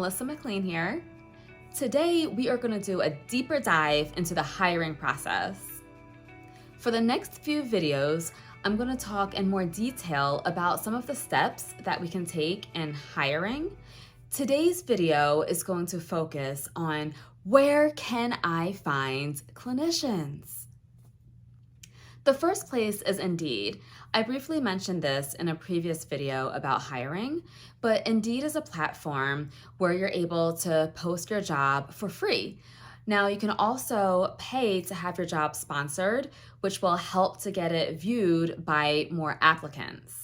Melissa McLean here. Today, we are going to do a deeper dive into the hiring process. For the next few videos, I'm going to talk in more detail about some of the steps that we can take in hiring. Today's video is going to focus on where can I find clinicians? The first place is Indeed. I briefly mentioned this in a previous video about hiring, but Indeed is a platform where you're able to post your job for free. Now, you can also pay to have your job sponsored, which will help to get it viewed by more applicants.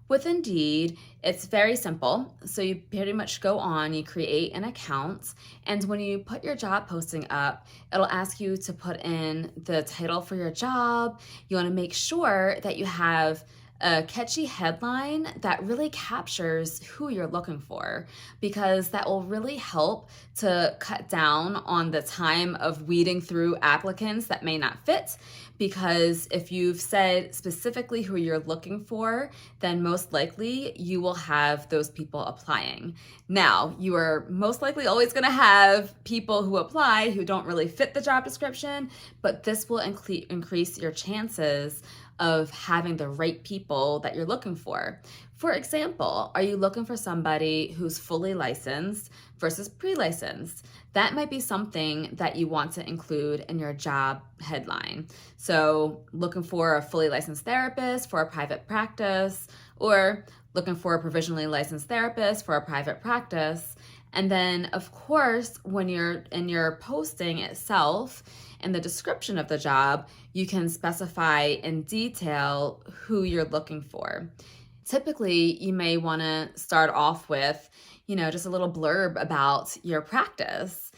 With Indeed, it's very simple. So you pretty much go on, you create an account, and when you put your job posting up, it'll ask you to put in the title for your job. You want to make sure that you have a catchy headline that really captures who you're looking for, because that will really help to cut down on the time of weeding through applicants that may not fit. Because if you've said specifically who you're looking for, then most likely you will have those people applying. Now, you are most likely always going to have people who apply who don't really fit the job description, but this will increase your chances of having the right people that you're looking for. For example, are you looking for somebody who's fully licensed versus pre-licensed? That might be something that you want to include in your job headline. So looking for a fully licensed therapist for a private practice, or looking for a provisionally licensed therapist for a private practice. And then, of course, when you're in your posting itself, in the description of the job, you can specify in detail who you're looking for. Typically, you may want to start off with, just a little blurb about your practice.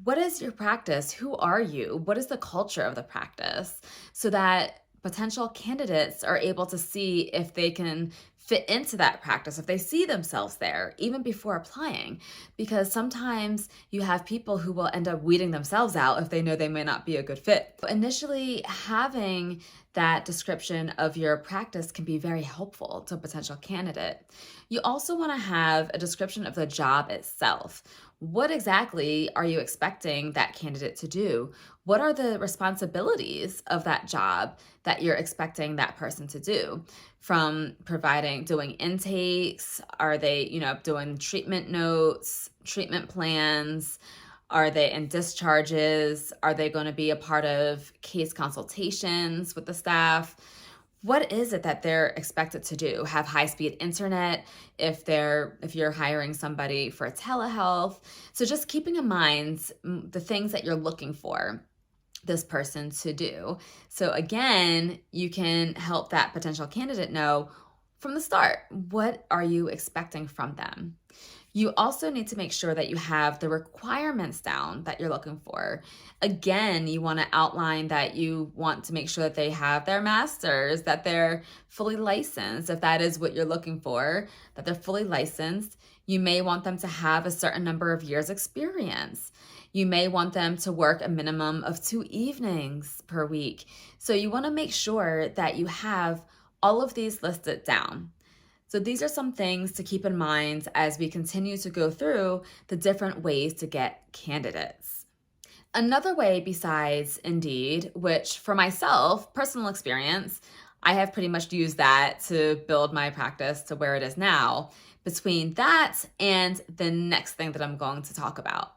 What is your practice? Who are you? What is the culture of the practice? So that potential candidates are able to see if they can fit into that practice, if they see themselves there, even before applying. Because sometimes you have people who will end up weeding themselves out if they know they may not be a good fit. Initially, having that description of your practice can be very helpful to a potential candidate. You also want to have a description of the job itself. What exactly are you expecting that candidate to do? What are the responsibilities of that job that you're expecting that person to do? From doing intakes, are they, doing treatment notes, treatment plans? Are they in discharges? Are they going to be a part of case consultations with the staff? What is it that they're expected to do? Have high-speed internet if you're hiring somebody for telehealth? So just keeping in mind the things that you're looking for this person to do. So again, you can help that potential candidate know from the start, what are you expecting from them? You also need to make sure that you have the requirements down that you're looking for. Again, you want to outline that you want to make sure that they have their master's, that they're fully licensed, if that is what you're looking for, that they're fully licensed. You may want them to have a certain number of years experience. You may want them to work a minimum of 2 evenings per week. So you want to make sure that you have all of these listed down. So these are some things to keep in mind as we continue to go through the different ways to get candidates. Another way besides Indeed, which for myself, personal experience, I have pretty much used that to build my practice to where it is now, between that and the next thing that I'm going to talk about.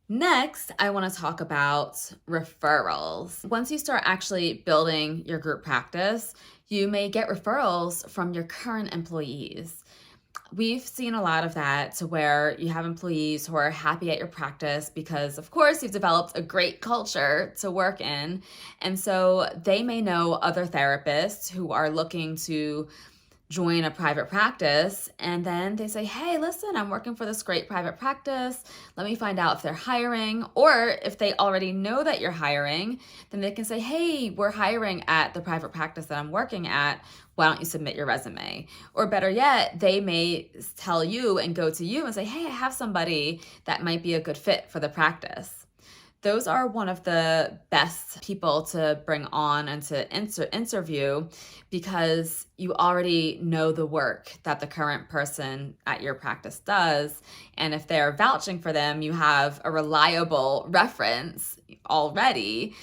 Next, I want to talk about referrals. Once you start actually building your group practice, you may get referrals from your current employees. We've seen a lot of that, to where you have employees who are happy at your practice because, of course, you've developed a great culture to work in. And so they may know other therapists who are looking to join a private practice, and then they say, hey, listen, I'm working for this great private practice. Let me find out if they're hiring. Or if they already know that you're hiring, then they can say, hey, we're hiring at the private practice that I'm working at. Why don't you submit your resume? Or better yet, they may tell you and go to you and say, hey, I have somebody that might be a good fit for the practice. Those are one of the best people to bring on and to interview because you already know the work that the current person at your practice does. And if they're vouching for them, you have a reliable reference already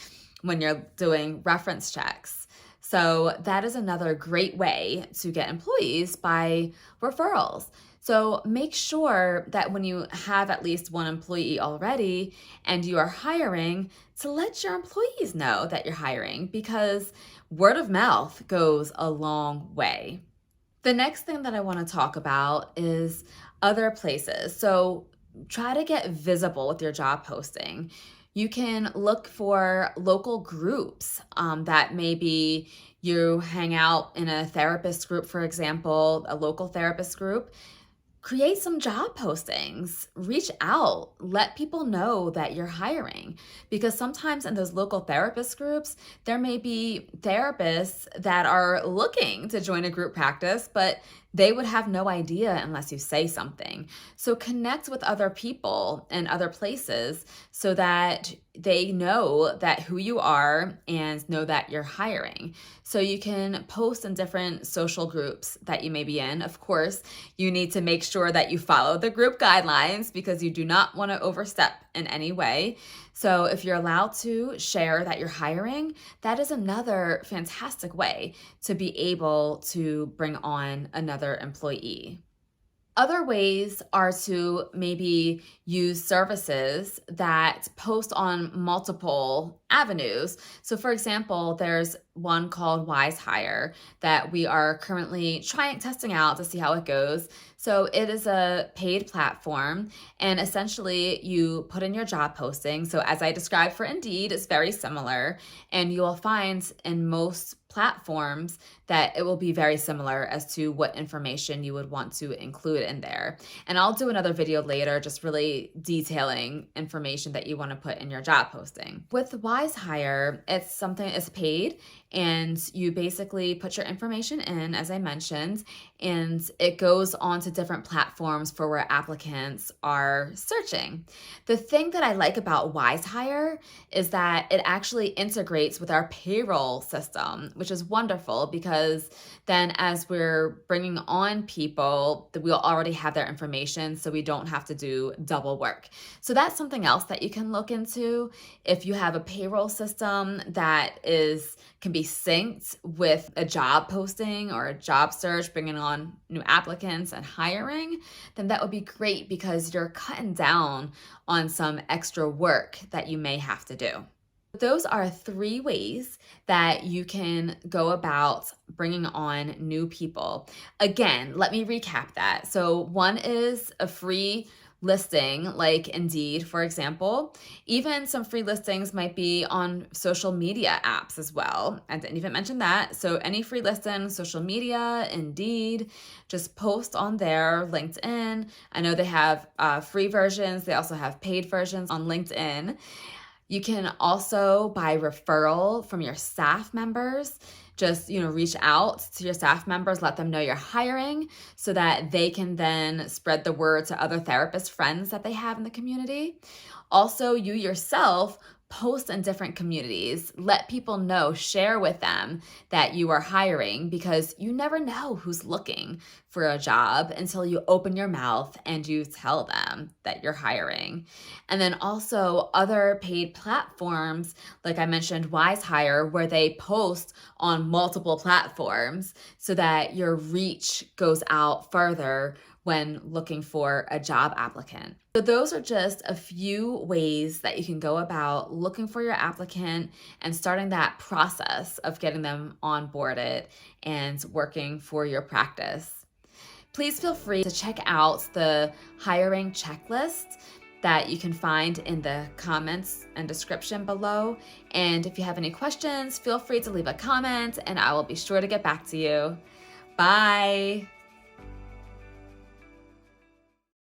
when you're doing reference checks. So that is another great way to get employees by referrals. So make sure that when you have at least one employee already and you are hiring, to let your employees know that you're hiring, because word of mouth goes a long way. The next thing that I want to talk about is other places. So try to get visible with your job posting. You can look for local groups that maybe you hang out in a therapist group, for example, a local therapist group. Create some job postings, reach out, let people know that you're hiring, because sometimes in those local therapist groups, there may be therapists that are looking to join a group practice, but they would have no idea unless you say something. So connect with other people and other places so that they know that who you are and know that you're hiring. So you can post in different social groups that you may be in. Of course, you need to make sure that you follow the group guidelines because you do not want to overstep in any way. So if you're allowed to share that you're hiring, that is another fantastic way to be able to bring on another employee. Other ways are to maybe use services that post on multiple avenues. So for example, there's one called WiseHire that we are currently testing out to see how it goes. So it is a paid platform, and essentially you put in your job posting. So as I described for Indeed, it's very similar, and you will find in most platforms that it will be very similar as to what information you would want to include in there. And I'll do another video later just really detailing information that you want to put in your job posting. With WiseHire, it's paid, and you basically put your information in, as I mentioned, and it goes on to different platforms for where applicants are searching. The thing that I like about WiseHire is that it actually integrates with our payroll system, which is wonderful because then as we're bringing on people, we'll already have their information so we don't have to do double work. So that's something else that you can look into. If you have a payroll system that can be synced with a job posting or a job search, bringing on new applicants and hiring, then that would be great because you're cutting down on some extra work that you may have to do. Those are 3 ways that you can go about bringing on new people. Again, let me recap that. So one is a free listing like Indeed, for example. Even some free listings might be on social media apps as well. I didn't even mention that. So any free listing, social media, Indeed, just post on there. LinkedIn, I know they have free versions. They also have paid versions on LinkedIn. You can also, by referral from your staff members, just reach out to your staff members, let them know you're hiring so that they can then spread the word to other therapist friends that they have in the community. Also, you yourself post in different communities, let people know, share with them that you are hiring, because you never know who's looking for a job until you open your mouth and you tell them that you're hiring. And then also other paid platforms, like I mentioned, WiseHire, where they post on multiple platforms so that your reach goes out further when looking for a job applicant. So those are just a few ways that you can go about looking for your applicant and starting that process of getting them onboarded and working for your practice. Please feel free to check out the hiring checklist that you can find in the comments and description below. And if you have any questions, feel free to leave a comment and I will be sure to get back to you. Bye.